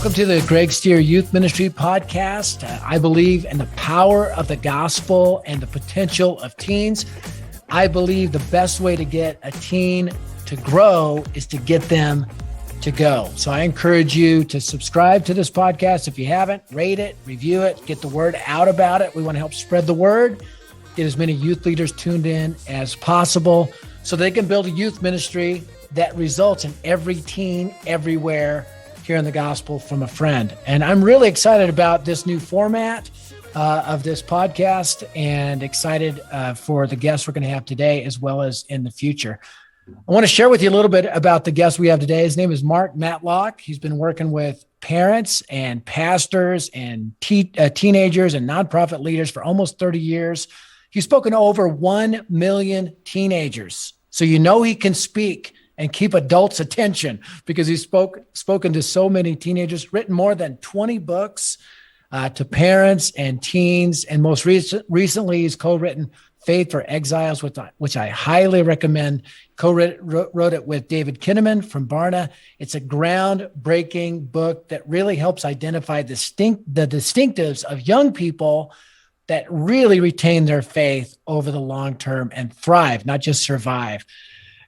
Welcome to the Greg Stier Youth Ministry Podcast. I believe in the power of the gospel and the potential of teens. I believe the best way to get a teen to grow is to get them to go. So I encourage you to subscribe to this podcast. If you haven't, rate it, review it, get the word out about it. We want to help spread the word, get as many youth leaders tuned in as possible so they can build a youth ministry that results in every teen everywhere hearing the gospel from a friend. And I'm really excited about this new format of this podcast and excited for the guests we're going to have today as well as in the future. I want to share with you a little bit about the guest we have today. His name is Mark Matlock. He's been working with parents and pastors and teenagers and nonprofit leaders for almost 30 years. He's spoken to over 1 million teenagers. So you know he can speak and keep adults' attention because he's spoken to so many teenagers, written more than 20 books to parents and teens. And most recently, he's co-written Faith for Exiles, which I highly recommend. Wrote it with David Kinnaman from Barna. It's a groundbreaking book that really helps identify the distinctives of young people that really retain their faith over the long term and thrive, not just survive.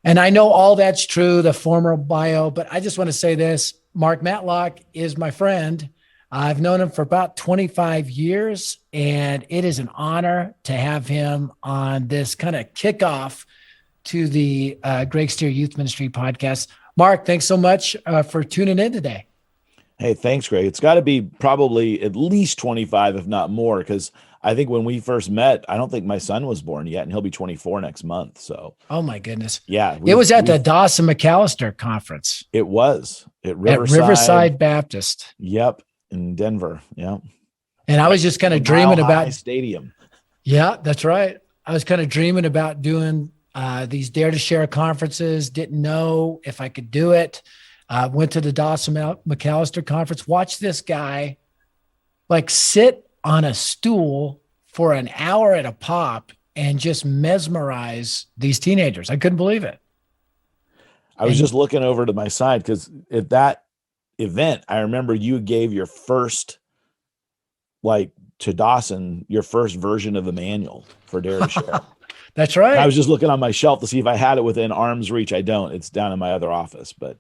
And I know all that's true, the former bio, but I just want to say this. Mark Matlock is my friend. I've known him for about 25 years, and it is an honor to have him on this kind of kickoff to the Greg Stier Youth Ministry Podcast. Mark, thanks so much for tuning in today. Hey, thanks, Greg. It's got to be probably at least 25, if not more, because I think when we first met, I don't think my son was born yet, and he'll be 24 next month. So, oh my goodness, yeah, it was at the Dawson McAllister conference. It was at Riverside Baptist. Yep, in Denver. Yeah, and I was just kind of dreaming about stadium. Yeah, that's right. I was kind of dreaming about doing these Dare to Share conferences. Didn't know if I could do it. Went to the Dawson McAllister conference. Watched this guy like sit on a stool for an hour at a pop and just mesmerize these teenagers. I couldn't believe it. I was just looking over to my side because at that event, I remember you gave your first, to Dawson, your first version of the manual for Dare to Share. That's right. I was just looking on my shelf to see if I had it within arm's reach. I don't. It's down in my other office. But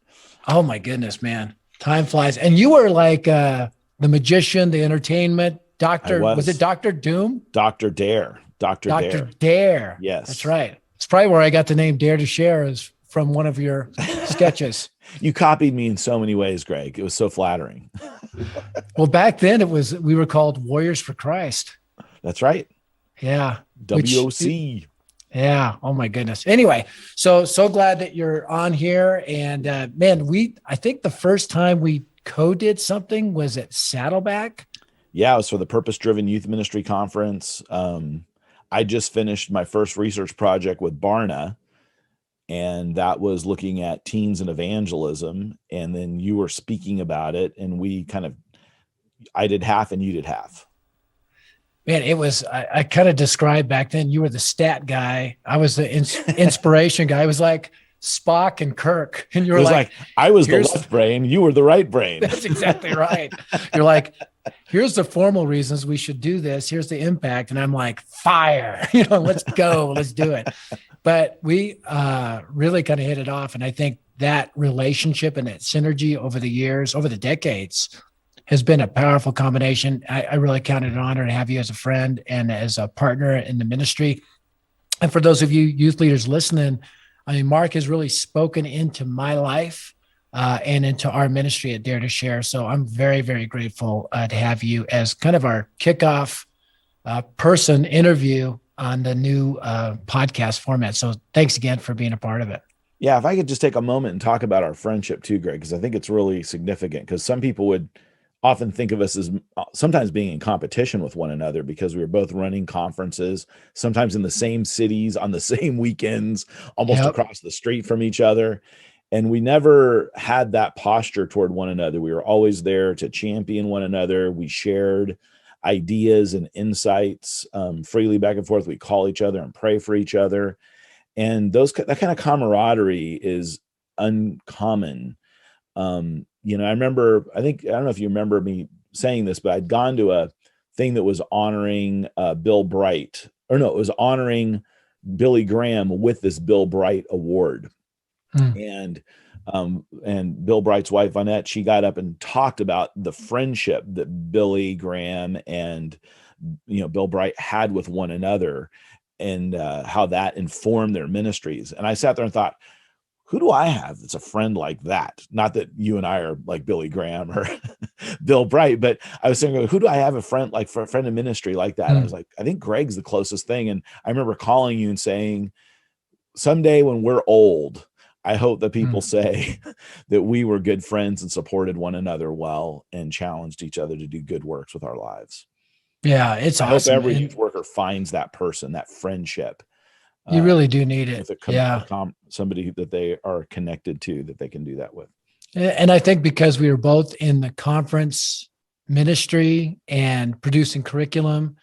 oh my goodness, man, time flies. And you were like the magician, the entertainment doctor. Was it Dr. Doom? Dr. Dare. Dr. Dare. Yes, that's right. It's probably where I got the name Dare to Share is from one of your sketches. You copied me in so many ways, Greg. It was so flattering. Well, back then we were called Warriors for Christ. That's right. Yeah. WOC. Yeah. Oh my goodness. Anyway, so glad that you're on here. And man, I think the first time we co-did something was at Saddleback. Yeah, it was for the Purpose Driven Youth Ministry Conference. I just finished my first research project with Barna, and that was looking at teens and evangelism. And then you were speaking about it, and I did half and you did half. Man, it was, I kind of described back then, you were the stat guy. I was the inspiration guy. It was like Spock and Kirk. And you were like, I was the left brain. You were the right brain. That's exactly right. You're like, here's the formal reasons we should do this. Here's the impact. And I'm like, fire, let's go, let's do it. But we really kind of hit it off. And I think that relationship and that synergy over the years, over the decades, has been a powerful combination. I really count it an honor to have you as a friend and as a partner in the ministry. And for those of you youth leaders listening, Mark has really spoken into my life and into our ministry at Dare to Share. So I'm very, very grateful to have you as kind of our kickoff person interview on the new podcast format. So thanks again for being a part of it. Yeah, if I could just take a moment and talk about our friendship too, Greg, because I think it's really significant, because some people would often think of us as sometimes being in competition with one another because we were both running conferences, sometimes in the same cities on the same weekends, almost across the street from each other. And we never had that posture toward one another. We were always there to champion one another. We shared ideas and insights freely back and forth. We call each other and pray for each other. And that kind of camaraderie is uncommon I remember, I don't know if you remember me saying this, but I'd gone to a thing that was honoring Bill Bright, or no, it was honoring Billy Graham with this Bill Bright Award. And Bill Bright's wife, Vonette, she got up and talked about the friendship that Billy Graham and, Bill Bright had with one another, and how that informed their ministries. And I sat there and thought, who do I have that's a friend like that? Not that you and I are like Billy Graham or Bill Bright, but I was saying, who do I have a friend in ministry like that? I was like, I think Greg's the closest thing. And I remember calling you and saying, someday when we're old, I hope that people say that we were good friends and supported one another well and challenged each other to do good works with our lives. Yeah, it's awesome. I hope every youth worker finds that person, that friendship. You really do need it. With somebody that they are connected to, that they can do that with. And I think because we were both in the conference ministry and producing curriculum,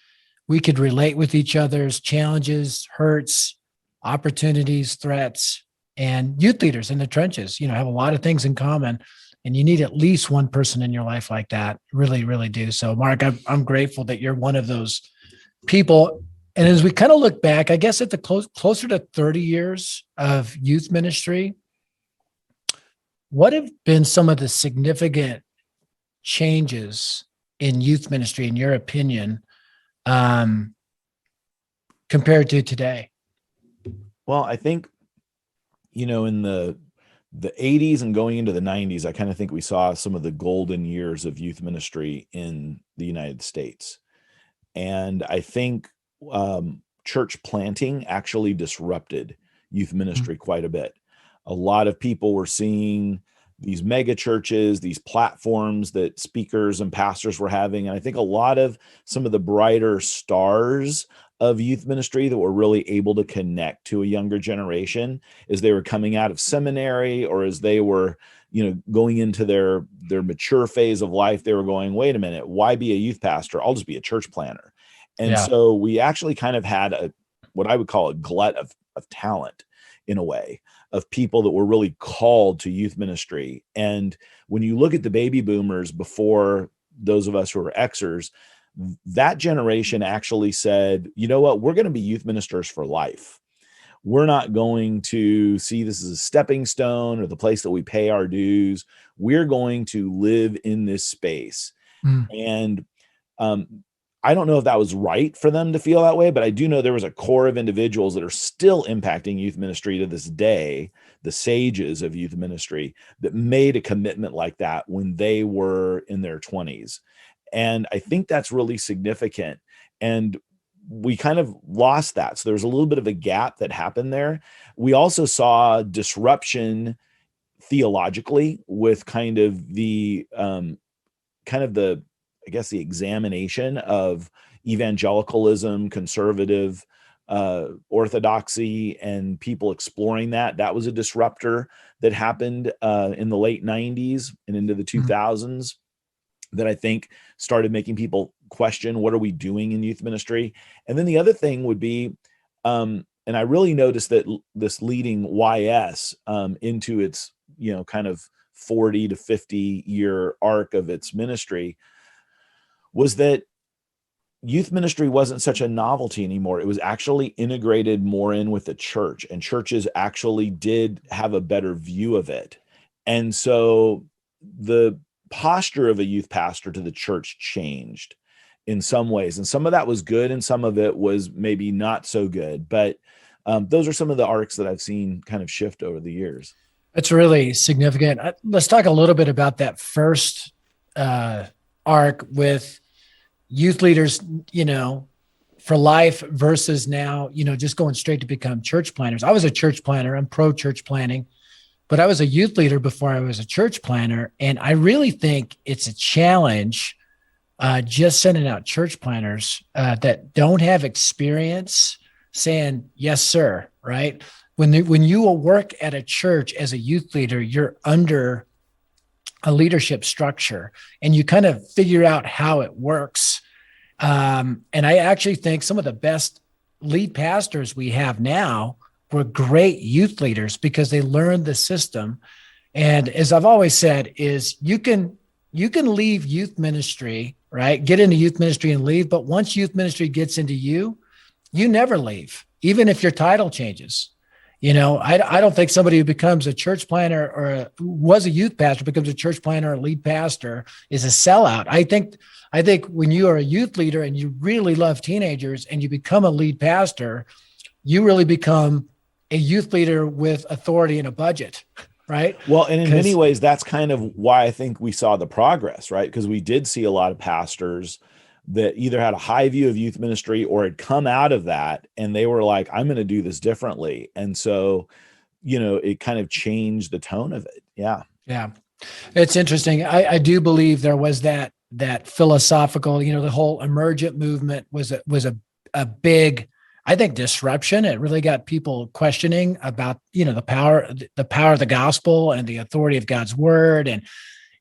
we could relate with each other's challenges, hurts, opportunities, threats, and youth leaders in the trenches, have a lot of things in common. And you need at least one person in your life like that. Really, really do. So, Mark, I'm grateful that you're one of those people. And as we kind of look back, I guess at the closer to 30 years of youth ministry, what have been some of the significant changes in youth ministry, in your opinion, compared to today? Well, I think, in the 80s and going into the 90s, I kind of think we saw some of the golden years of youth ministry in the United States. And I think church planting actually disrupted youth ministry quite a bit. A lot of people were seeing these mega churches, these platforms that speakers and pastors were having. And I think a lot of some of the brighter stars of youth ministry that were really able to connect to a younger generation as they were coming out of seminary, or as they were, going into their mature phase of life, they were going, wait a minute, why be a youth pastor? I'll just be a church planner. And so we actually kind of had what I would call a glut of talent, in a way, of people that were really called to youth ministry. And when you look at the baby boomers before those of us who are Xers, that generation actually said, you know what, we're going to be youth ministers for life. We're not going to see this as a stepping stone or the place that we pay our dues. We're going to live in this space. And I don't know if that was right for them to feel that way, but I do know there was a core of individuals that are still impacting youth ministry to this day, the sages of youth ministry, that made a commitment like that when they were in their 20s. And I think that's really significant. And we kind of lost that. So there's a little bit of a gap that happened there. We also saw disruption theologically with kind of the I guess the examination of evangelicalism, conservative orthodoxy, and people exploring that. That was a disruptor that happened in the late 90s and into the 2000s that I think started making people question, what are we doing in youth ministry? And then the other thing would be, and I really noticed that this leading YS into its, kind of 40 to 50 year arc of its ministry, was that youth ministry wasn't such a novelty anymore. It was actually integrated more in with the church, and churches actually did have a better view of it. And so the posture of a youth pastor to the church changed in some ways. And some of that was good, and some of it was maybe not so good. But those are some of the arcs that I've seen kind of shift over the years. That's really significant. Let's talk a little bit about that first arc with youth leaders, for life versus now, just going straight to become church planners. I was a church planner. I'm pro church planning, but I was a youth leader before I was a church planner. And I really think it's a challenge just sending out church planners that don't have experience saying, yes, sir, right? When you will work at a church as a youth leader, you're under a leadership structure and you kind of figure out how it works. And I actually think some of the best lead pastors we have now were great youth leaders because they learned the system And as I've always said, is you can leave youth ministry, right? Get into youth ministry and leave. But once youth ministry gets into you, you never leave, even if your title changes. I don't think somebody who becomes a church planter or was a youth pastor, becomes a church planter or lead pastor is a sellout. I think when you are a youth leader and you really love teenagers and you become a lead pastor, you really become a youth leader with authority and a budget, right? Well, and in many ways, that's kind of why I think we saw the progress, right? Because we did see a lot of pastors that either had a high view of youth ministry or had come out of that and they were like, I'm going to do this differently. And so, it kind of changed the tone of it. Yeah. Yeah. It's interesting. I do believe there was that philosophical, the whole emergent movement was a big, I think, disruption. It really got people questioning about, the power of the gospel and the authority of God's word. And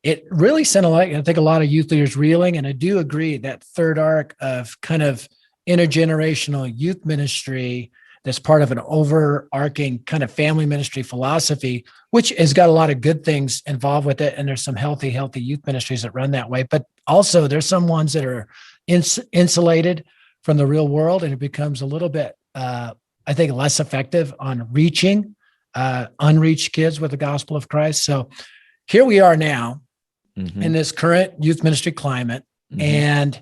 it really sent I think a lot of youth leaders reeling. And I do agree that third arc of kind of intergenerational youth ministry that's part of an overarching kind of family ministry philosophy, which has got a lot of good things involved with it. And there's some healthy youth ministries that run that way. But also there's some ones that are insulated from the real world, and it becomes a little bit, I think, less effective on reaching unreached kids with the gospel of Christ. So here we are now in this current youth ministry climate. And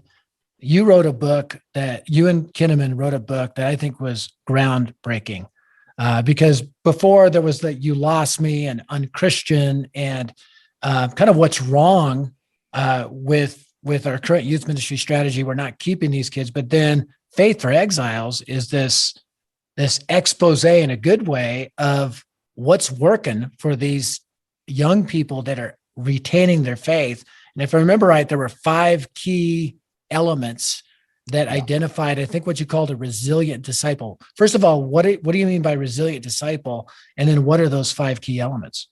you wrote a book you and Kinnaman wrote a book that I think was groundbreaking, because before there was that You Lost Me and Unchristian and kind of what's wrong with our current youth ministry strategy. We're not keeping these kids, but then Faith for Exiles is this expose in a good way of what's working for these young people that are retaining their faith. And if I remember right, there were 5 key elements that identified, I think, what you called a resilient disciple. First of all, what do you mean by resilient disciple? And then what are those 5 key elements?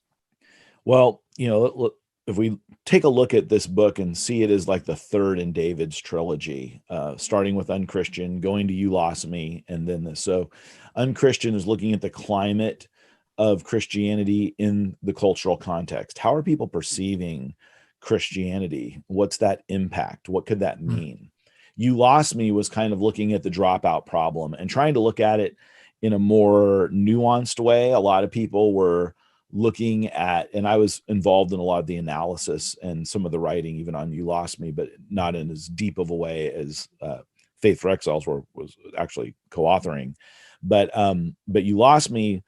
Well, if we take a look at this book and see it as like the third in David's trilogy, starting with Unchristian, going to You Lost Me, and then this. So Unchristian is looking at the climate of Christianity in the cultural context. How are people perceiving Christianity? What's that impact? What could that mean? You Lost Me was kind of looking at the dropout problem and trying to look at it in a more nuanced way. A lot of people were looking at, and I was involved in a lot of the analysis and some of the writing, even on You Lost Me, but not in as deep of a way as Faith for Exiles was actually co-authoring. But You Lost Me,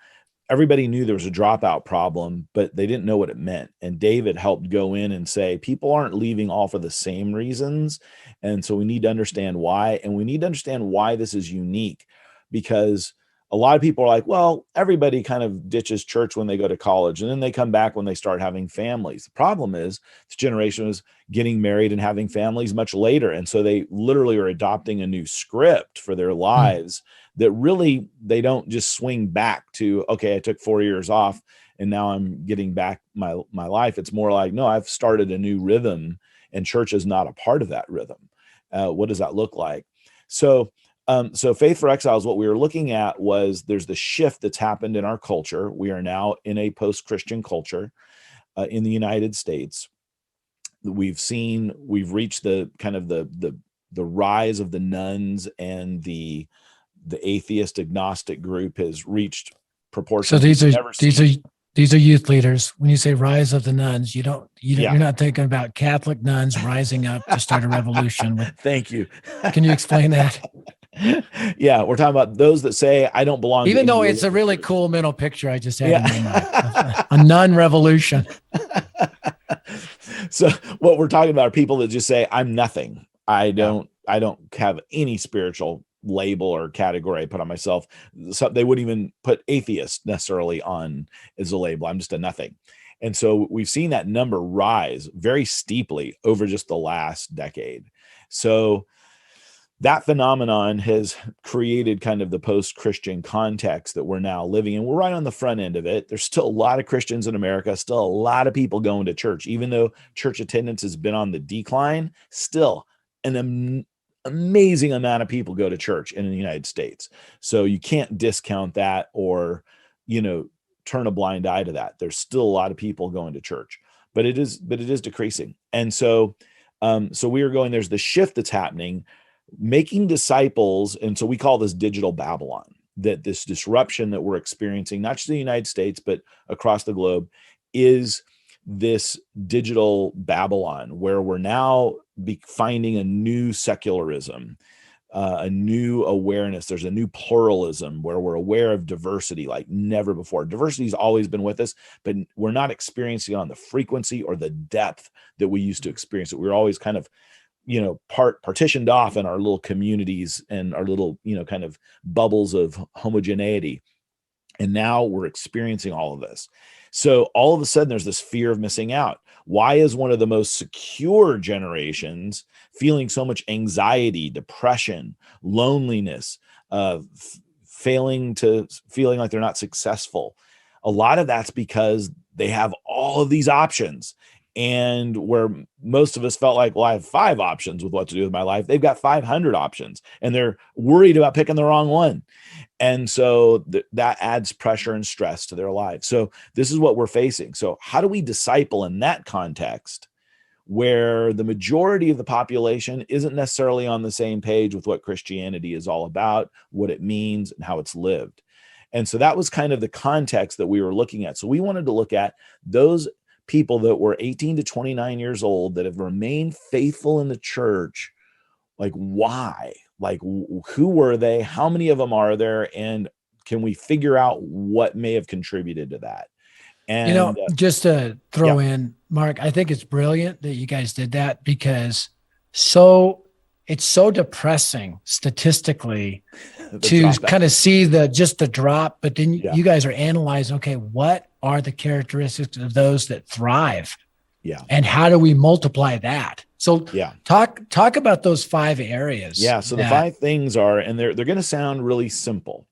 everybody knew there was a dropout problem, but they didn't know what it meant. And David helped go in and say, people aren't leaving all for the same reasons. And so we need to understand why. And we need to understand why this is unique, because a lot of people are like, well, everybody kind of ditches church when they go to college, and then they come back when they start having families. The problem is this generation is getting married and having families much later. And so they literally are adopting a new script for their lives that really, they don't just swing back to, okay, I took 4 years off and now I'm getting back my life. It's more like, no, I've started a new rhythm and church is not a part of that rhythm. What does that look like? So Faith for Exiles, what we were looking at was there's the shift that's happened in our culture. We are now in a post-Christian culture in the United States. We've reached the kind of the rise of the nuns, and the atheist agnostic group has reached proportions. So these are youth leaders. When you say rise of the nuns, you're not thinking about Catholic nuns rising up to start a revolution. Thank you. Can you explain that? Yeah, we're talking about those that say, I don't belong. Even though it's a really cool mental picture I just had in my mind. A nun revolution. So what we're talking about are people that just say, I'm nothing. I don't have any spiritual label or category I put on myself. So they wouldn't even put atheist necessarily on as a label. I'm just a nothing. And so we've seen that number rise very steeply over just the last decade. So that phenomenon has created kind of the post-Christian context that we're now living in. We're right on the front end of it. There's still a lot of Christians in America, still a lot of people going to church. Even though church attendance has been on the decline, still an amazing amount of people go to church in the United States. So you can't discount that or, turn a blind eye to that. There's still a lot of people going to church, but it is decreasing. And so, so we are going, there's the shift that's happening, making disciples. And so we call this digital Babylon, that this disruption that we're experiencing, not just in the United States, but across the globe, is this digital Babylon, where we're now finding a new secularism, a new awareness. There's a new pluralism where we're aware of diversity like never before. Diversity has always been with us, but we're not experiencing it on the frequency or the depth that we used to experience it. We were always kind of, partitioned off in our little communities and our little, kind of bubbles of homogeneity. And now we're experiencing all of this. So all of a sudden there's this fear of missing out. Why is one of the most secure generations feeling so much anxiety, depression, loneliness, feeling like they're not successful? A lot of that's because they have all of these options. And where most of us felt like, well, I have 5 options with what to do with my life, they've got 500 options, and they're worried about picking the wrong one. And so that adds pressure and stress to their lives. So this is what we're facing. So how do we disciple in that context, where the majority of the population isn't necessarily on the same page with what Christianity is all about, what it means, and how it's lived? And so that was kind of the context that we were looking at. So we wanted to look at those people that were 18 to 29 years old that have remained faithful in the church. Like, why? Like, who were they? How many of them are there? And can we figure out what may have contributed to that? And just to throw in, Mark, I think it's brilliant that you guys did that, because it's so depressing statistically to kind of see the drop, but then you guys are analyzing, okay, what are the characteristics of those that thrive? Yeah. And how do we multiply that? So talk about those 5 areas. Yeah. So the 5 things are, and they're going to sound really simple,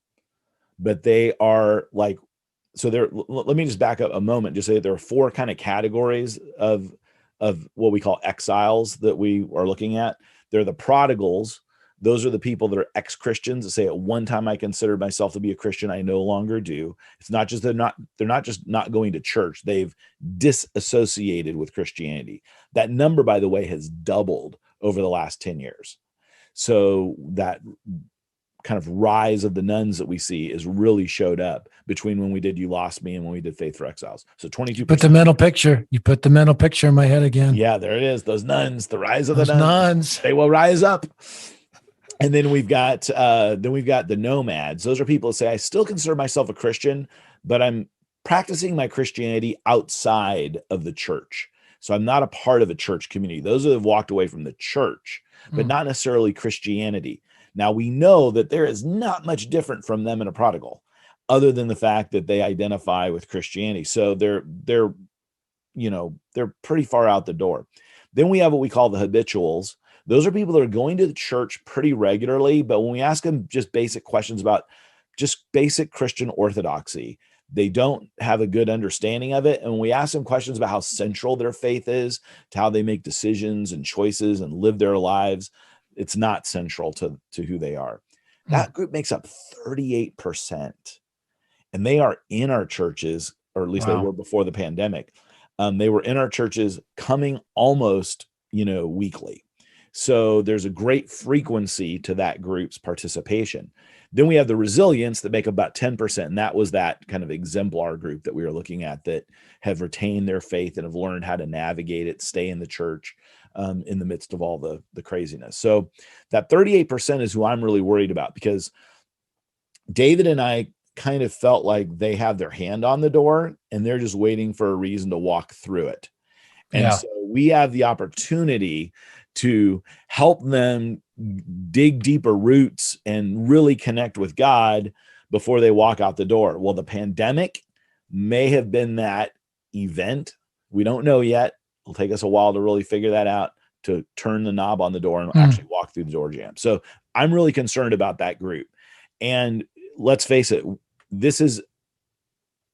but they are like, so let me just back up a moment, just say that there are 4 kind of categories of what we call exiles that we are looking at. They're the prodigals. Those are the people that are ex-Christians that say, at one time I considered myself to be a Christian, I no longer do. It's not just they're not just not going to church, they've disassociated with Christianity. That number, by the way, has doubled over the last 10 years. So that kind of rise of the nuns that we see is really showed up between when we did You Lost Me and when we did Faith for Exiles. So 22%. You put the mental picture in my head again. Yeah, there it is. Those nuns, the rise of the nuns. They will rise up. And then we've got the nomads. Those are people that say, I still consider myself a Christian, but I'm practicing my Christianity outside of the church. So I'm not a part of a church community. Those that have walked away from the church, but not necessarily Christianity. Now we know that there is not much different from them in a prodigal, other than the fact that they identify with Christianity. So they're pretty far out the door. Then we have what we call the habituals. Those are people that are going to the church pretty regularly, but when we ask them just basic questions about just basic Christian orthodoxy, they don't have a good understanding of it. And when we ask them questions about how central their faith is to how they make decisions and choices and live their lives, it's not central to who they are. That group makes up 38%. And they are in our churches, or at least they were before the pandemic. They were in our churches coming almost, weekly. So there's a great frequency to that group's participation. Then we have the resilience that make about 10%. And that was that kind of exemplar group that we were looking at that have retained their faith and have learned how to navigate it, stay in the church in the midst of all the craziness. So that 38% is who I'm really worried about, because David and I kind of felt like they have their hand on the door and they're just waiting for a reason to walk through it. And so we have the opportunity to help them dig deeper roots and really connect with God before they walk out the door. Well, the pandemic may have been that event. We don't know yet. It'll take us a while to really figure that out, to turn the knob on the door and actually walk through the door jamb. So I'm really concerned about that group. And let's face it, this is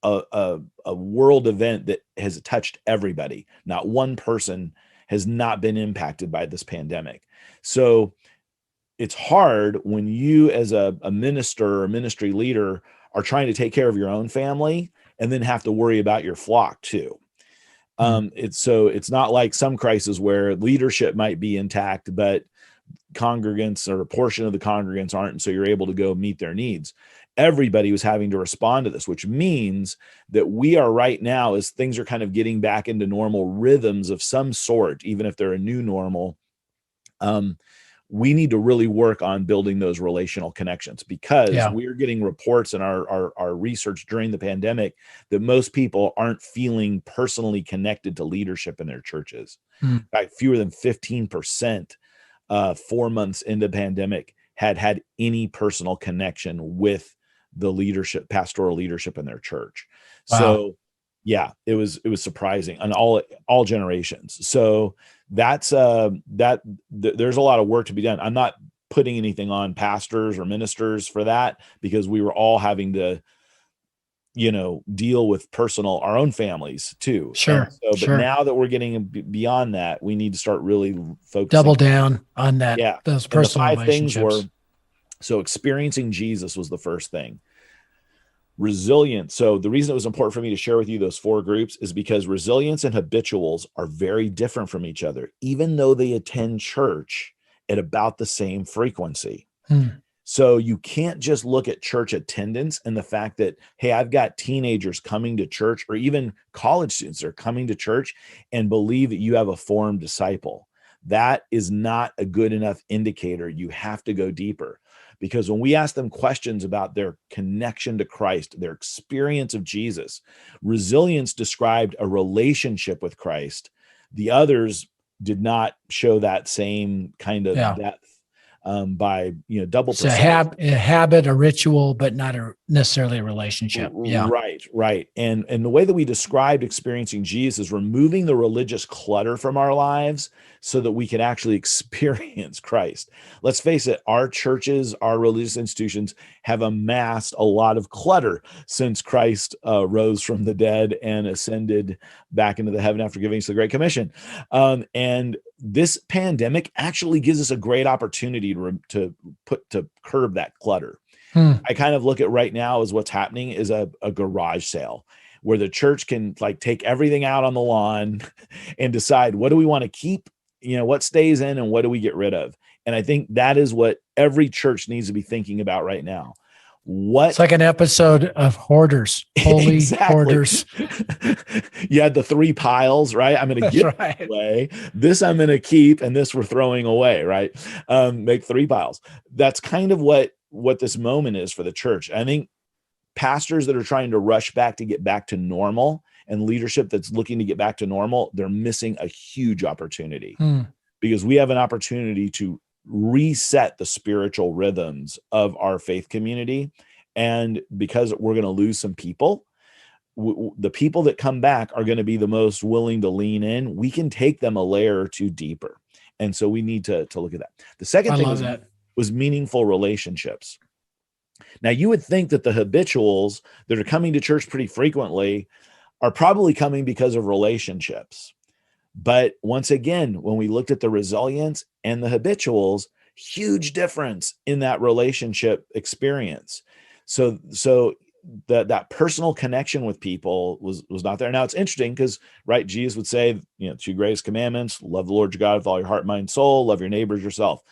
a world event that has touched everybody. Not one person has not been impacted by this pandemic. So it's hard when you as a minister or ministry leader are trying to take care of your own family and then have to worry about your flock too. It's not like some crises where leadership might be intact, but congregants or a portion of the congregants aren't, and so you're able to go meet their needs. Everybody was having to respond to this, which means that we are right now, as things are kind of getting back into normal rhythms of some sort, even if they're a new normal, we need to really work on building those relational connections, because we're getting reports in our research during the pandemic that most people aren't feeling personally connected to leadership in their churches. In fact, fewer than 15%, 4 months into the pandemic, had any personal connection with the leadership, pastoral leadership in their church. Wow. So yeah, it was surprising on all generations. So that's there's a lot of work to be done. I'm not putting anything on pastors or ministers for that, because we were all having to, deal with our own families too. Sure. But now that we're getting beyond that, we need to start really focusing. Double down on that. Yeah. Those personal and the 5 relationships. things were, so experiencing Jesus was the first thing. Resilience. So the reason it was important for me to share with you those 4 groups is because resilience and habituals are very different from each other, even though they attend church at about the same frequency. So you can't just look at church attendance and the fact that, hey, I've got teenagers coming to church, or even college students are coming to church, and believe that you have a formed disciple. That is not a good enough indicator. You have to go deeper. Because when we ask them questions about their connection to Christ, their experience of Jesus, resilience described a relationship with Christ. The others did not show that same kind of depth, by double percent. A habit, a ritual, but not necessarily a relationship. Yeah. Right. And the way that we described experiencing Jesus is removing the religious clutter from our lives so that we can actually experience Christ. Let's face it, our churches, our religious institutions have amassed a lot of clutter since Christ rose from the dead and ascended back into the heaven after giving us the Great Commission. And this pandemic actually gives us a great opportunity to curb that clutter. I kind of look at right now as what's happening is a garage sale where the church can take everything out on the lawn and decide, what do we want to keep, what stays in and what do we get rid of? And I think that is what every church needs to be thinking about right now. It's like an episode of Hoarders, holy hoarders. You had the 3 piles, right? I'm going to give away. This I'm going to keep, and this we're throwing away, right? Make 3 piles. That's kind of what this moment is for the church. I think pastors that are trying to rush back to get back to normal, and leadership that's looking to get back to normal, they're missing a huge opportunity, because we have an opportunity to reset the spiritual rhythms of our faith community. And because we're going to lose some people, the people that come back are going to be the most willing to lean in. We can take them a layer or 2 deeper. And so we need to look at that. The second thing was meaningful relationships. Now, you would think that the habituals that are coming to church pretty frequently are probably coming because of relationships. But once again, when we looked at the resilience and the habituals, huge difference in that relationship experience. So that personal connection with people was not there. Now it's interesting because, right, Jesus would say, 2 greatest commandments: love the Lord your God with all your heart, mind, soul, love your neighbor as yourself.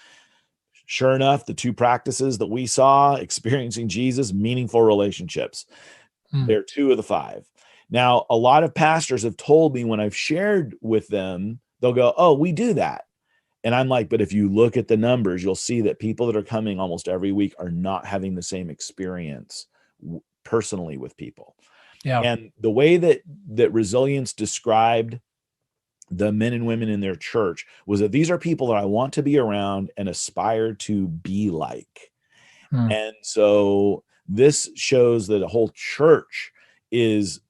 Sure enough, the 2 practices that we saw experiencing Jesus, meaningful relationships. They're 2 of the 5. Now, a lot of pastors have told me when I've shared with them, they'll go, oh, we do that. And I'm like, but if you look at the numbers, you'll see that people that are coming almost every week are not having the same experience personally with people. Yeah. And the way that resilience described the men and women in their church was that these are people that I want to be around and aspire to be like. And so this shows that a whole church is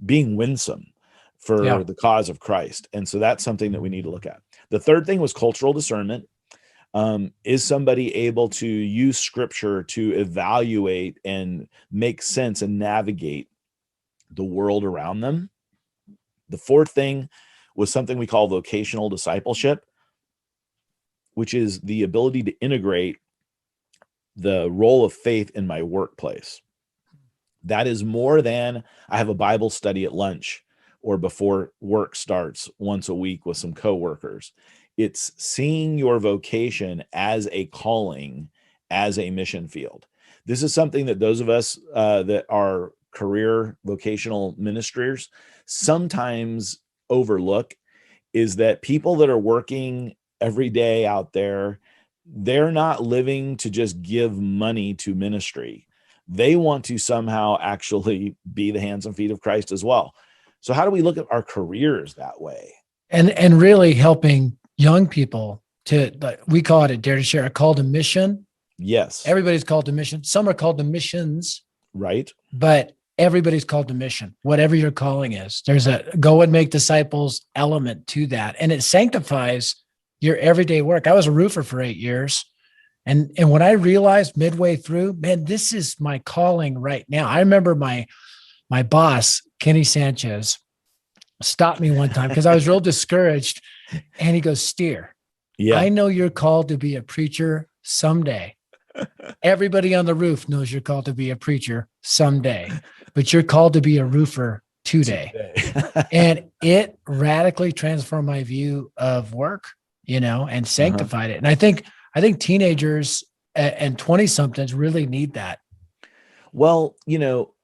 being winsome for the cause of Christ. And so that's something that we need to look at. The third thing was cultural discernment. Is somebody able to use scripture to evaluate and make sense and navigate the world around them? The fourth thing was something we call vocational discipleship, which is the ability to integrate the role of faith in my workplace. That is more than I have a Bible study at lunch or before work starts once a week with some coworkers. It's seeing your vocation as a calling, as a mission field. This is something that those of us that are career vocational ministers sometimes overlook, is that people that are working every day out there, they're not living to just give money to ministry. They want to somehow actually be the hands and feet of Christ as well. So how do we look at our careers that way? And really helping young people to, like, we call it a Dare to Share, a call to mission. Yes. Everybody's called to mission. Some are called to missions, right? But everybody's called to mission, whatever your calling is. There's a go and make disciples element to that. And it sanctifies your everyday work. I was a roofer for 8 years. And when I realized midway through, man, this is my calling right now. I remember my boss, Kenny Sanchez, stopped me one time because I was real discouraged. And he goes, Stier, I know you're called to be a preacher someday. Everybody on the roof knows you're called to be a preacher someday, but you're called to be a roofer today. And it radically transformed my view of work, and sanctified it. And I think teenagers and 20 somethings really need that. Well,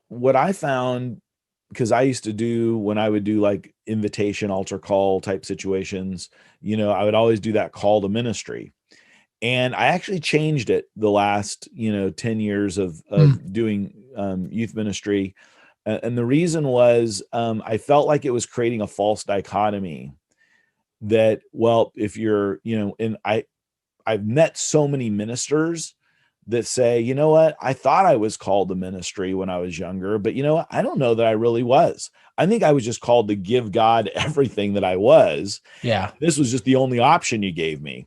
what I found, because I used to do, when I would do like invitation, altar call type situations, I would always do that call to ministry. And I actually changed it the last, 10 years of doing youth ministry. And the reason was I felt like it was creating a false dichotomy that, well, if you're, and I've met so many ministers that say, you know what, I thought I was called to ministry when I was younger, but I don't know that I really was. I think I was just called to give God everything that I was. Yeah. This was just the only option you gave me.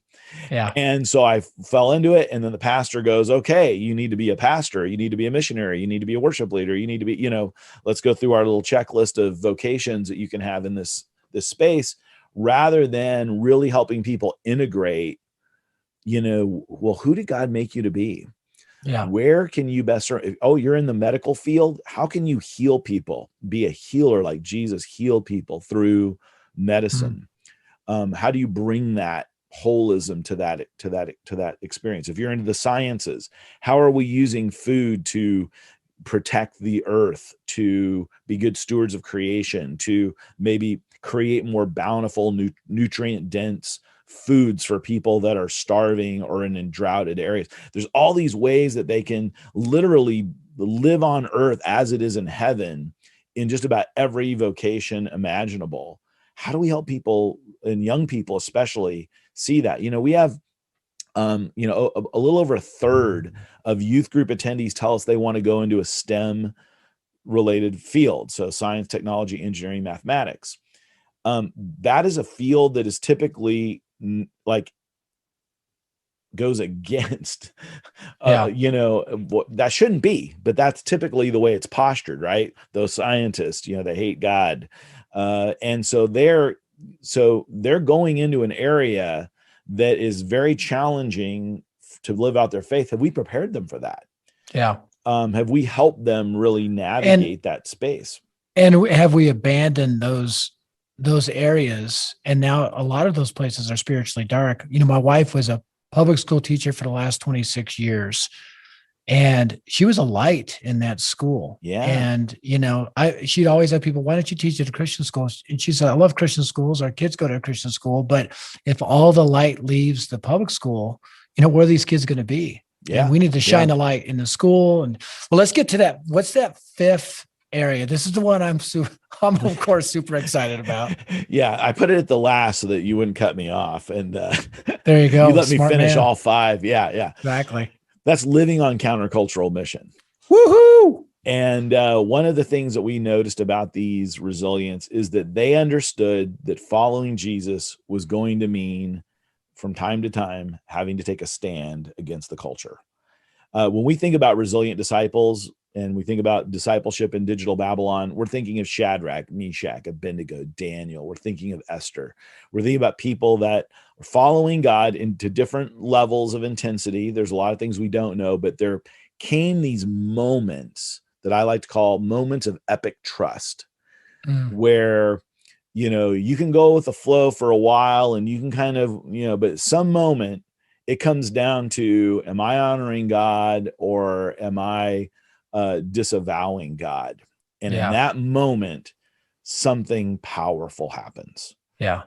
Yeah. And so I fell into it. And then the pastor goes, okay, you need to be a pastor. You need to be a missionary. You need to be a worship leader. You need to be, let's go through our little checklist of vocations that you can have in this space, rather than really helping people integrate, well, who did God make you to be? Yeah. Where can you best serve? Oh, you're in the medical field. How can you heal people? Be a healer like Jesus healed people through medicine. How do you bring that holism to that experience? If you're into the sciences, how are we using food to protect the earth, to be good stewards of creation, to maybe create more bountiful, nutrient dense foods for people that are starving or in droughted areas? There's all these ways that they can literally live on earth as it is in heaven in just about every vocation imaginable. How do we help people, and young people especially, see that? We have, a little over a third of youth group attendees tell us they want to go into a STEM related field. So science, technology, engineering, mathematics. That is a field that is typically goes against, that shouldn't be, but that's typically the way it's postured, right? Those scientists, they hate God. And so they're going into an area that is very challenging to live out their faith. Have we prepared them for that? Yeah. Have we helped them really navigate that space? And have we abandoned those areas? And now a lot of those places are spiritually dark. My wife was a public school teacher for the last 26 years. And she was a light in that school. Yeah. And, she'd always have people, why don't you teach at a Christian school? And she said, I love Christian schools. Our kids go to a Christian school. But if all the light leaves the public school, where are these kids going to be? Yeah. And we need to shine the light in the school. And well, let's get to that. What's that fifth area? This is the one I'm of course super excited about. Yeah, I put it at the last so that you wouldn't cut me off. And there you go. You let me finish man. all five. Yeah. Exactly. That's living on countercultural mission. Woohoo! And one of the things that we noticed about these resilience is that they understood that following Jesus was going to mean, from time to time, having to take a stand against the culture. When we think about resilient disciples, and we think about discipleship in digital Babylon, we're thinking of Shadrach, Meshach, Abednego, Daniel. We're thinking of Esther. We're thinking about people that are following God into different levels of intensity. There's a lot of things we don't know, but there came these moments that I like to call moments of epic trust, where, you can go with the flow for a while and you can kind of, but at some moment it comes down to, am I honoring God or am I disavowing God? And in that moment, something powerful happens. Yeah.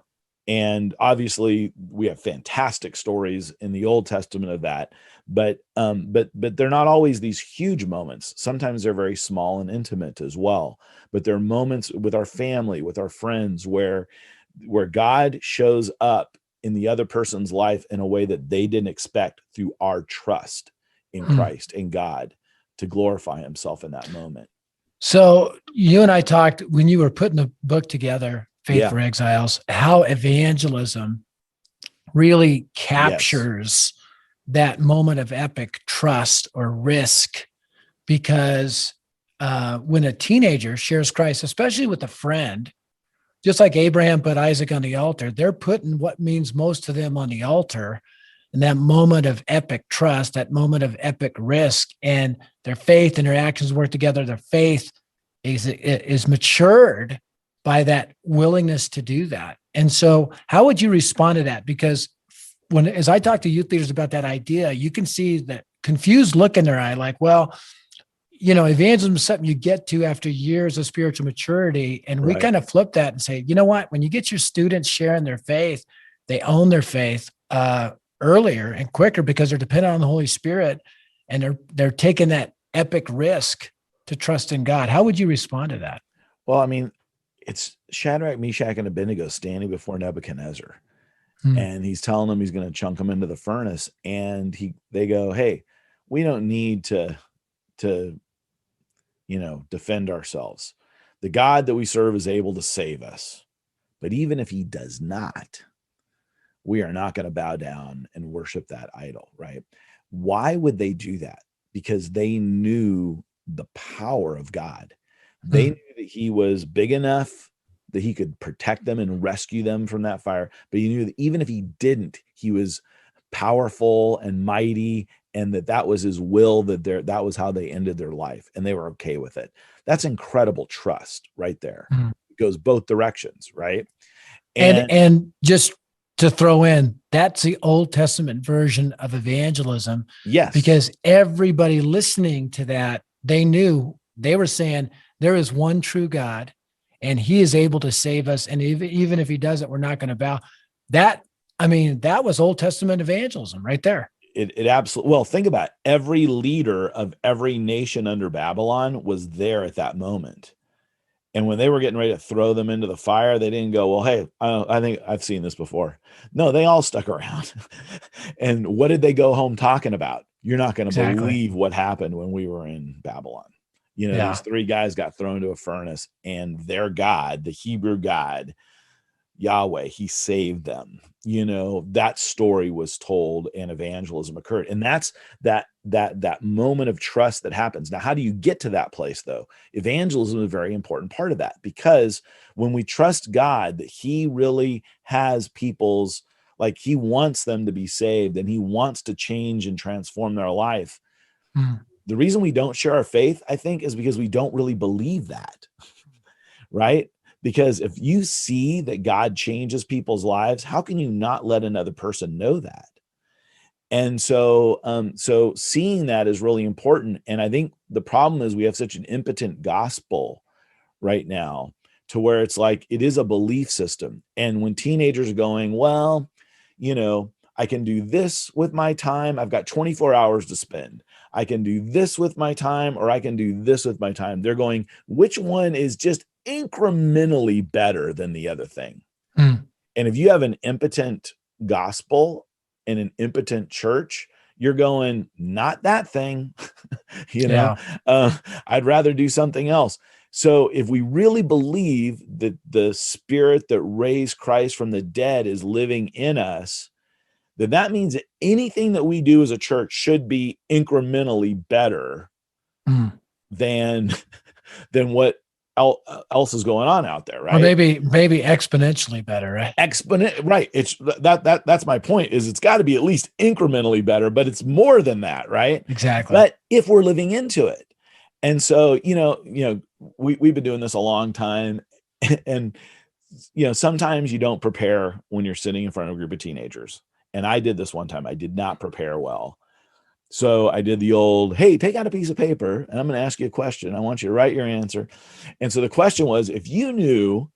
And obviously we have fantastic stories in the Old Testament of that, but they're not always these huge moments. Sometimes they're very small and intimate as well, but they're moments with our family, with our friends, where God shows up in the other person's life in a way that they didn't expect through our trust in Christ and God to glorify himself in that moment. So you and I talked when you were putting the book together, Faith for Exiles, how evangelism really captures that moment of epic trust or risk, because when a teenager shares Christ, especially with a friend, just like Abraham put Isaac on the altar, they're putting what means most to them on the altar. And that moment of epic trust, that moment of epic risk, and their faith and their actions work together. Their faith is matured by that willingness to do that. And so how would you respond to that? Because as I talk to youth leaders about that idea, you can see that confused look in their eye, like, well, evangelism is something you get to after years of spiritual maturity. And we kind of flip that and say, you know what, when you get your students sharing their faith, they own their faith earlier and quicker because they're dependent on the Holy Spirit, and they're taking that epic risk to trust in God. How would you respond to that? Well, I mean, it's Shadrach, Meshach, and Abednego standing before Nebuchadnezzar, and he's telling them he's going to chunk them into the furnace. And they go, hey, we don't need to defend ourselves. The God that we serve is able to save us. But even if he does not, we are not going to bow down and worship that idol, right? Why would they do that? Because they knew the power of God. They knew that he was big enough that he could protect them and rescue them from that fire. But he knew that even if he didn't, he was powerful and mighty, and that was his will, that was how they ended their life, and they were okay with it. That's incredible trust right there. It goes both directions, right? And just to throw in, that's the Old Testament version of evangelism. Yes. Because everybody listening to that, they were saying there is one true God and he is able to save us. And even if he doesn't, we're not going to bow. That was Old Testament evangelism right there. It absolutely, well, think about it. Every leader of every nation under Babylon was there at that moment. And when they were getting ready to throw them into the fire, they didn't go, well, hey, I think I've seen this before. No, they all stuck around. And what did they go home talking about? You're not going to believe what happened when we were in Babylon. These three guys got thrown into a furnace, and their God, the Hebrew God, Yahweh, he saved them. That story was told and evangelism occurred. And that's that moment of trust that happens. Now, how do you get to that place though? Evangelism is a very important part of that, because when we trust God that he really has people's, like he wants them to be saved and he wants to change and transform their life. The reason we don't share our faith, I think, is because we don't really believe that, right? Because if you see that God changes people's lives, how can you not let another person know that? And so seeing that is really important. And I think the problem is we have such an impotent gospel right now, to where it's like, it is a belief system. And when teenagers are going, well, I can do this with my time. I've got 24 hours to spend. I can do this with my time, or I can do this with my time. They're going, which one is just incrementally better than the other thing? And if you have an impotent gospel and an impotent church, you're going, not that thing. I'd rather do something else. So if we really believe that the spirit that raised Christ from the dead is living in us, then that means that anything that we do as a church should be incrementally better than what else is going on out there, right? Or maybe exponentially better, right? Right. It's that's my point, is it's got to be at least incrementally better, but it's more than that, right? Exactly. But if we're living into it. And so, we've been doing this a long time, and sometimes you don't prepare when you're sitting in front of a group of teenagers. And I did this one time. I did not prepare well. So I did the old, hey, take out a piece of paper and I'm going to ask you a question. I want you to write your answer. And so the question was, if you knew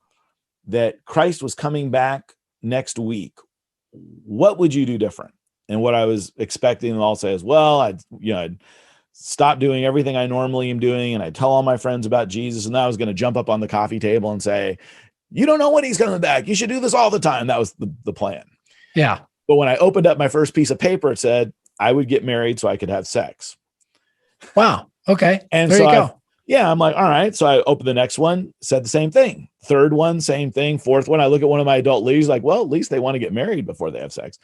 that Christ was coming back next week, what would you do different? And what I was expecting them all to say is, well, I'd stop doing everything I normally am doing, and I'd tell all my friends about Jesus. And then I was going to jump up on the coffee table and say, you don't know when he's coming back. You should do this all the time. That was the plan. Yeah. But when I opened up my first piece of paper, it said I would get married so I could have sex. Wow. Okay. And there so you go. I'm like, all right. So I opened the next one, said the same thing. Third one, same thing. Fourth one, I look at one of my adult leaders, like, well, at least they want to get married before they have sex.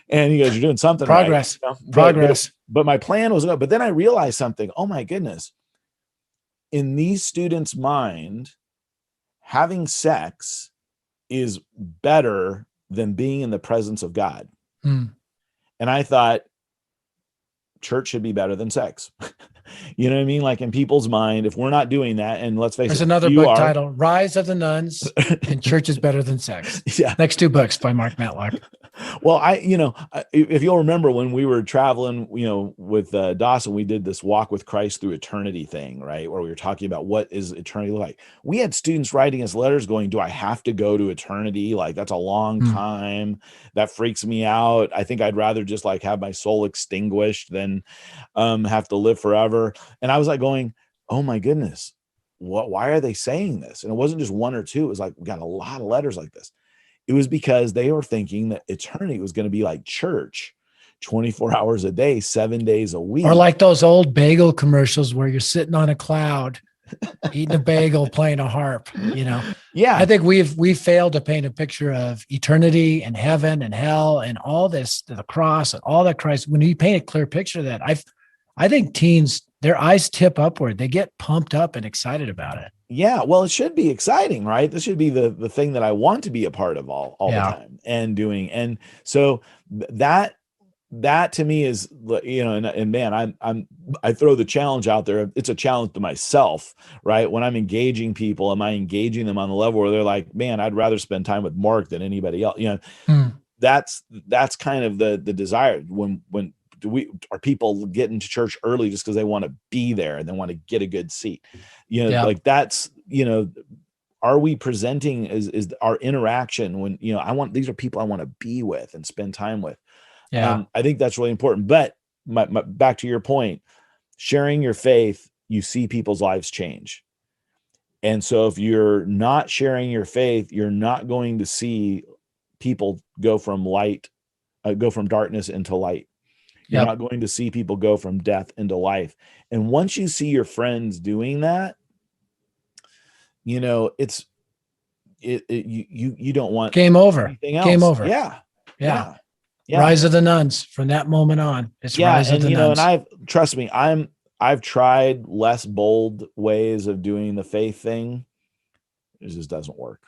And he goes, you're doing something Progress. Right. Progress. But my plan was, but then I realized something. Oh my goodness. In these students' mind, having sex is better than being in the presence of God. Mm. And I thought church should be better than sex. You know what I mean? Like, in people's mind, if we're not doing that, and let's face it, there's another book title, Rise of the Nuns, and Church is Better Than Sex. Yeah. Next two books by Mark Matlock. Well, if you'll remember when we were traveling, with Dawson, we did this walk with Christ through eternity thing, right? Where we were talking about what is eternity like. We had students writing us letters going, do I have to go to eternity? Like, that's a long time. That freaks me out. I think I'd rather just like have my soul extinguished than have to live forever. And I was like going, oh my goodness, why are they saying this? And it wasn't just one or two. It was like, we got a lot of letters like this. It was because they were thinking that eternity was going to be like church, 24 hours a day, 7 days a week. Or like those old bagel commercials where you're sitting on a cloud, eating a bagel, playing a harp, Yeah. I think we've failed to paint a picture of eternity and heaven and hell and all this, the cross and all that Christ. When you paint a clear picture of that, I think teens, their eyes tip upward. They get pumped up and excited about it. Yeah. Well, it should be exciting, right? This should be the thing that I want to be a part of all the time and doing. And so that to me is, and man, I throw the challenge out there. It's a challenge to myself, right? When I'm engaging people, am I engaging them on the level where they're like, man, I'd rather spend time with Mark than anybody else. That's kind of the desire. When are people getting to church early just because they want to be there and they want to get a good seat? Like that's, are we presenting is our interaction when, these are people I want to be with and spend time with. Yeah. I think that's really important. But my back to your point, sharing your faith, you see people's lives change. And so if you're not sharing your faith, you're not going to see people go from darkness into light. You're not going to see people go from death into life. And once you see your friends doing that, you don't want game over. Anything else. Game over. Yeah. Rise of the Nuns from that moment on. It's Rise of the Nuns. And trust me, I've tried less bold ways of doing the faith thing. It just doesn't work.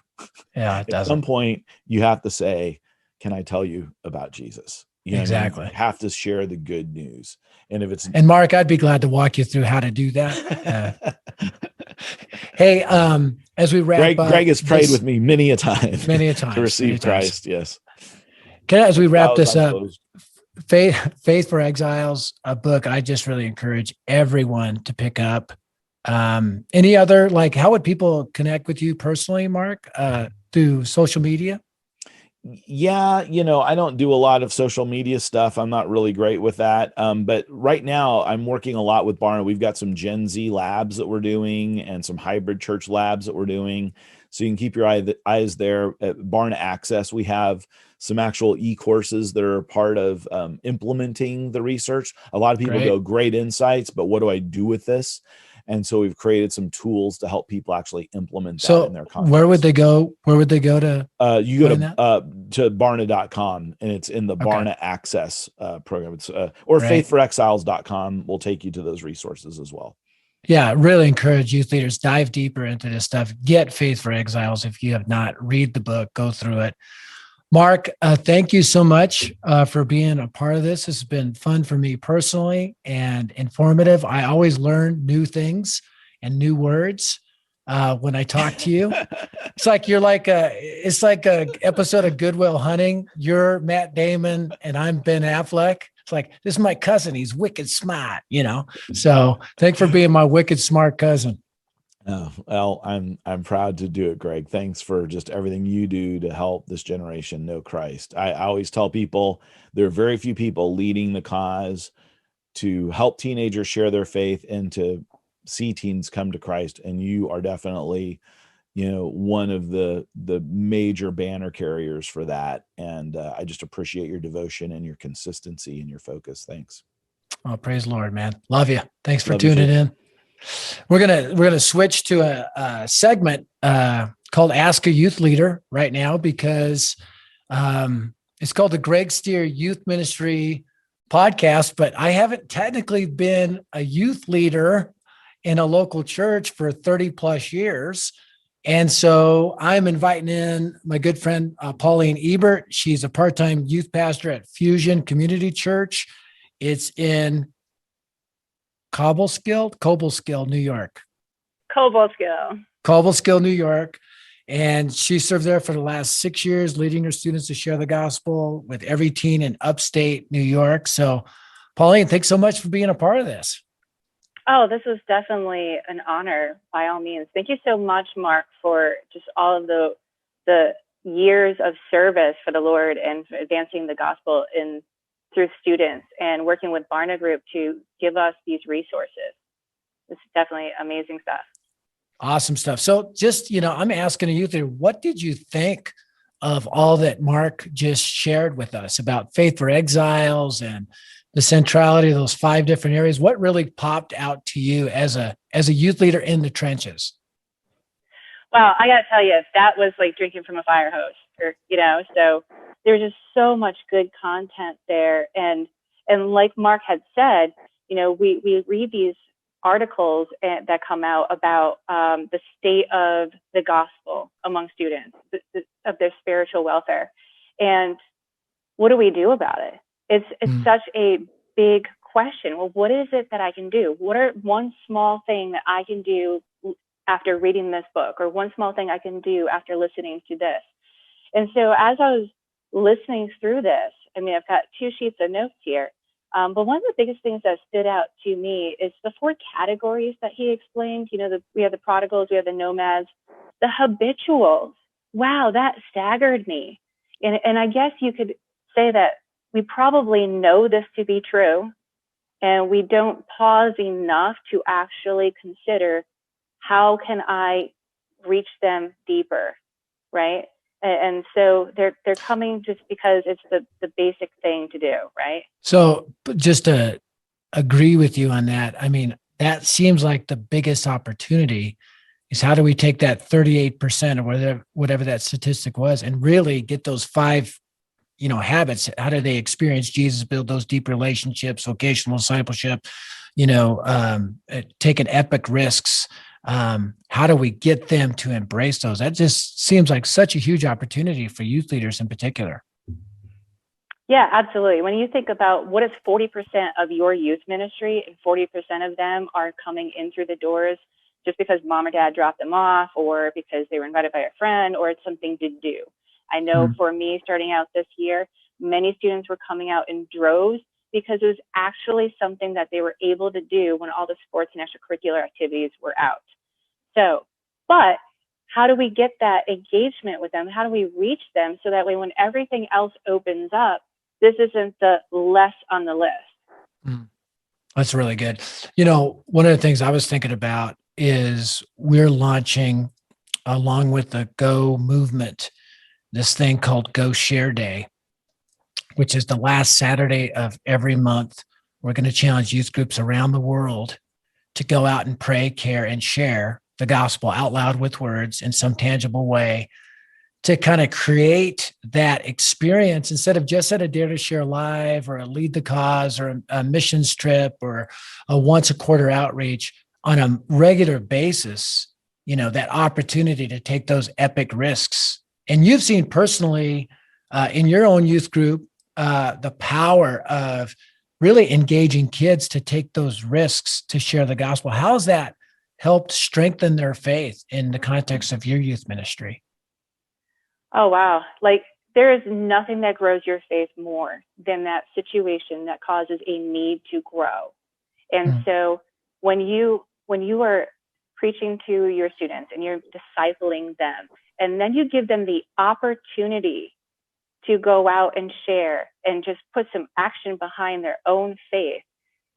Yeah, it doesn't. At some point you have to say, can I tell you about Jesus? Exactly. You have to share the good news. And Mark, I'd be glad to walk you through how to do that. Hey, as we wrap up, Greg has prayed with me many a time to receive Christ. Yes. As we wrap this up, Faith for Exiles, a book I just really encourage everyone to pick up. Any other, how would people connect with you personally, Mark, through social media? Yeah, I don't do a lot of social media stuff. I'm not really great with that. But right now I'm working a lot with Barna. We've got some Gen Z labs that we're doing and some hybrid church labs that we're doing. So you can keep your eyes there. At Barna Access, we have some actual e-courses that are part of implementing the research. A lot of people go, great insights, but what do I do with this? And so we've created some tools to help people actually implement that in their context. Where would they go? to? You go to barna.com, and it's in the Barna Access program. It's or faithforexiles.com will take you to those resources as well. Yeah, really encourage youth leaders, dive deeper into this stuff. Get Faith for Exiles. If you have not, read the book, go through it. Mark, thank you so much for being a part of this. This has been fun for me personally and informative. I always learn new things and new words when I talk to you. It's like a episode of Good Will Hunting. You're Matt Damon and I'm Ben Affleck. It's like, this is my cousin. He's wicked smart, you know? So thanks for being my wicked smart cousin. Oh, well, I'm proud to do it, Greg. Thanks for just everything you do to help this generation know Christ. I always tell people there are very few people leading the cause to help teenagers share their faith and to see teens come to Christ. And you are definitely, one of the major banner carriers for that. And I just appreciate your devotion and your consistency and your focus. Thanks. Oh, praise the Lord, man. Love you. Thanks for Love you tuning too. in. We're gonna switch to a segment called Ask a Youth Leader right now because it's called the Greg Stier Youth Ministry Podcast. But I haven't technically been a youth leader in a local church for 30 plus years. And so I'm inviting in my good friend, Pauline Ebert. She's a part-time youth pastor at Fusion Community Church. It's in Cobleskill, New York. Cobleskill, New York. And she served there for the last 6 years, leading her students to share the gospel with every teen in upstate New York. So, Pauline, thanks so much for being a part of this. Oh, this was definitely an honor, by all means. Thank you so much, Mark, for just all of the years of service for the Lord and for advancing the gospel through students and working with Barna Group to give us these resources. It's definitely amazing stuff. Awesome stuff. So just, I'm asking a youth leader, what did you think of all that Mark just shared with us about Faith for Exiles and the centrality of those 5 different areas? What really popped out to you as a youth leader in the trenches? Well, I got to tell you, that was like drinking from a fire hose, so there's just so much good content there. And like Mark had said, we read these articles that come out about the state of the gospel among students, of their spiritual welfare. And what do we do about it? It's such a big question. Well, what is it that I can do? What are one small thing that I can do after reading this book, or one small thing I can do after listening to this? And so as I was listening through this, I've got 2 sheets of notes here. But one of the biggest things that stood out to me is the 4 categories that he explained. We have the prodigals, we have the nomads, the habituals. Wow, that staggered me. And I guess you could say that we probably know this to be true, and we don't pause enough to actually consider, how can I reach them deeper, right? And so they're coming just because it's the basic thing to do, right? So just to agree with you on that, that seems like the biggest opportunity is, how do we take that 38% or whatever that statistic was and really get those 5 habits? How do they experience Jesus, build those deep relationships, vocational discipleship, taking epic risks? How do we get them to embrace those? That just seems like such a huge opportunity for youth leaders in particular. Yeah, absolutely. When you think about what is 40% of your youth ministry, and 40% of them are coming in through the doors just because mom or dad dropped them off, or because they were invited by a friend, or it's something to do. I know for me, starting out this year, many students were coming out in droves because it was actually something that they were able to do when all the sports and extracurricular activities were out. So, but how do we get that engagement with them? How do we reach them so that way when everything else opens up, this isn't the less on the list? That's really good. One of the things I was thinking about is we're launching, along with the Go movement, this thing called Go Share Day, which is the last Saturday of every month. We're going to challenge youth groups around the world to go out and pray, care, and share the gospel out loud with words in some tangible way, to kind of create that experience instead of just at a Dare to Share Live or a Lead the Cause or a missions trip or a once a quarter outreach. on a regular basis, that opportunity to take those epic risks. And you've seen personally in your own youth group, the power of really engaging kids to take those risks to share the gospel. How has that helped strengthen their faith in the context of your youth ministry? Oh, wow. Like, there is nothing that grows your faith more than that situation that causes a need to grow. And so when you are preaching to your students and you're discipling them, and then you give them the opportunity to go out and share and just put some action behind their own faith,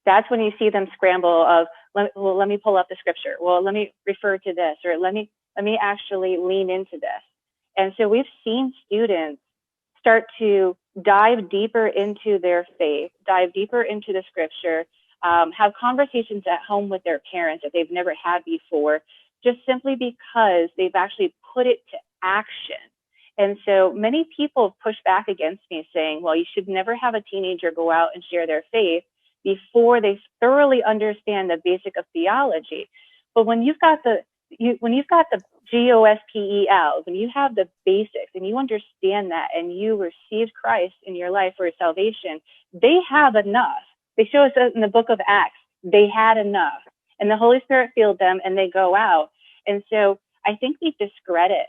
that's when you see them scramble of, let me pull up the scripture. Well, let me refer to this, or let me actually lean into this. And so we've seen students start to dive deeper into their faith, dive deeper into the scripture, have conversations at home with their parents that they've never had before, just simply because they've actually put it to action. And so many people push back against me saying, well, you should never have a teenager go out and share their faith before they thoroughly understand the basic of theology. But when you've got the GOSPEL, when you have the basics and you understand that and you received Christ in your life for salvation, they have enough. They show us in the book of Acts, they had enough. And the Holy Spirit filled them and they go out. And so I think we discredit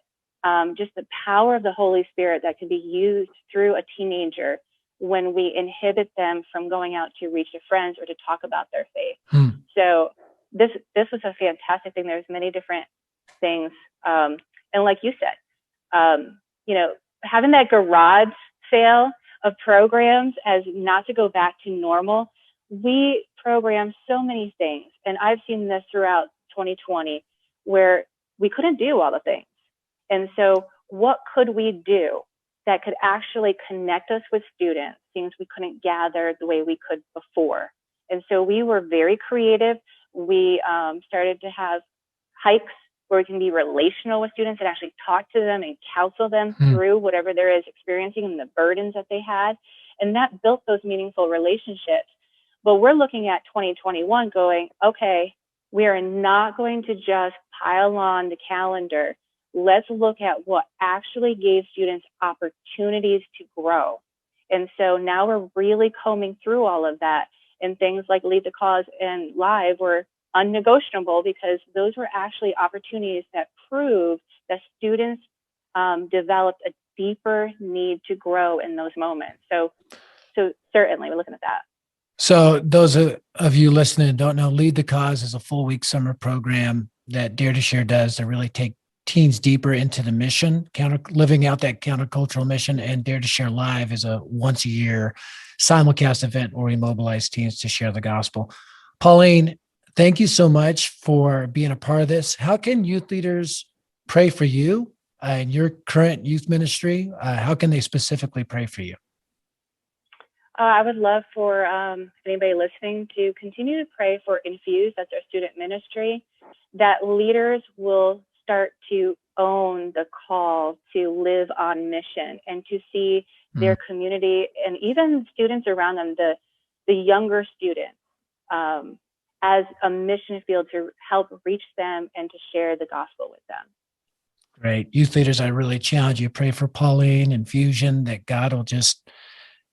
just the power of the Holy Spirit that can be used through a teenager when we inhibit them from going out to reach their friends or to talk about their faith. So this was a fantastic thing. There's many different things. And like you said, having that garage sale of programs as not to go back to normal, we program so many things. And I've seen this throughout 2020 where we couldn't do all the things. And so what could we do that could actually connect us with students, things we couldn't gather the way we could before? And so we were very creative. We started to have hikes where we can be relational with students and actually talk to them and counsel them through whatever they're experiencing and the burdens that they had. And that built those meaningful relationships. But we're looking at 2021 going, okay, we are not going to just pile on the calendar. Let's look at what actually gave students opportunities to grow. And so now we're really combing through all of that. And things like Lead the Cause and Live were unnegotiable because those were actually opportunities that proved that students developed a deeper need to grow in those moments. So certainly we're looking at that. So those of you listening and don't know, Lead the Cause is a full week summer program that Dare to Share does to really take teens deeper into the mission, living out that countercultural mission. And Dare to Share Live is a once a year simulcast event where we mobilize teens to share the gospel. Pauline, thank you so much for being a part of this. How can youth leaders pray for you in your current youth ministry? How can they specifically pray for you? I would love for anybody listening to continue to pray for Infuse, that's our student ministry, that leaders will start to own the call to live on mission and to see their community and even students around them, the younger students, as a mission field to help reach them and to share the gospel with them. Great. Youth leaders, I really challenge you, pray for Pauline and Fusion, that God will just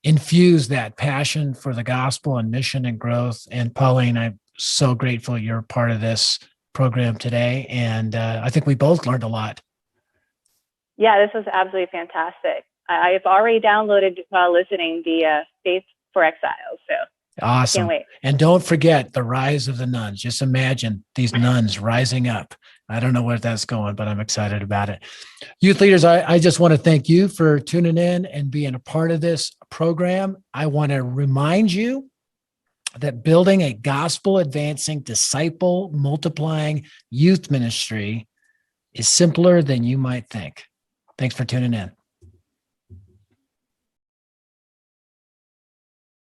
infuse that passion for the gospel and mission and growth. And Pauline, I'm so grateful you're part of this program today. And I think we both learned a lot. Yeah, this was absolutely fantastic. I've already downloaded while listening the Faith for Exiles. So awesome. Can't wait. And don't forget the rise of the nuns. Just imagine these nuns rising up. I don't know where that's going, but I'm excited about it. Youth leaders, I just want to thank you for tuning in and being a part of this program. I want to remind you that building a gospel advancing, disciple multiplying youth ministry is simpler than you might think. Thanks for tuning in.